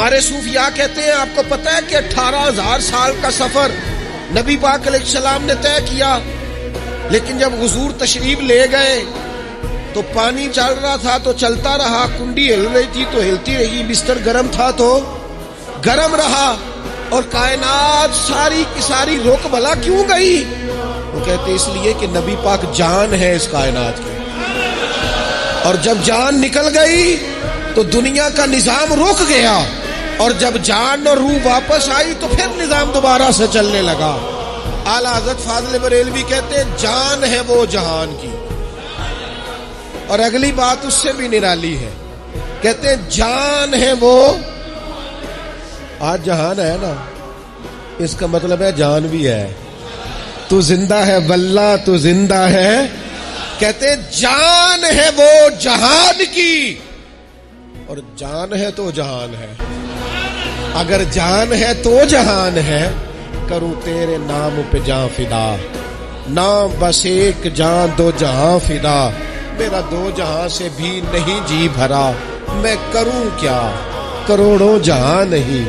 ہمارے صوفیاء کہتے ہیں آپ کو پتہ ہے کہ 18,000 سال کا سفر نبی پاک علیہ السلام نے طے کیا، لیکن جب حضور تشریف لے گئے تو پانی چل رہا تھا تو چلتا رہا، کنڈی ہل رہی تھی تو ہلتی رہی، بستر گرم تھا تو گرم رہا، اور کائنات ساری کی ساری رک بھلا کیوں گئی؟ وہ کہتے اس لیے کہ نبی پاک جان ہے اس کائنات کی، اور جب جان نکل گئی تو دنیا کا نظام رک گیا، اور جب جان اور روح واپس آئی تو پھر نظام دوبارہ سے چلنے لگا۔ اعلیٰ حضرت فاضل بریلوی کہتے ہیں جان ہے وہ جہان کی، اور اگلی بات اس سے بھی نرالی ہے، کہتے ہیں جان ہے وہ، آج جہان ہے نا، اس کا مطلب ہے جان بھی ہے، تو زندہ ہے واللہ تو زندہ ہے، کہتے ہیں جان ہے وہ جہان کی، اور جان ہے تو جہان ہے، اگر جان ہے تو جہان ہے، کروں تیرے نام پہ جان فدا، نام بس ایک جان دو جہاں فدا، میرا دو جہاں سے بھی نہیں جی بھرا، میں کروں کیا کروڑوں جہاں نہیں۔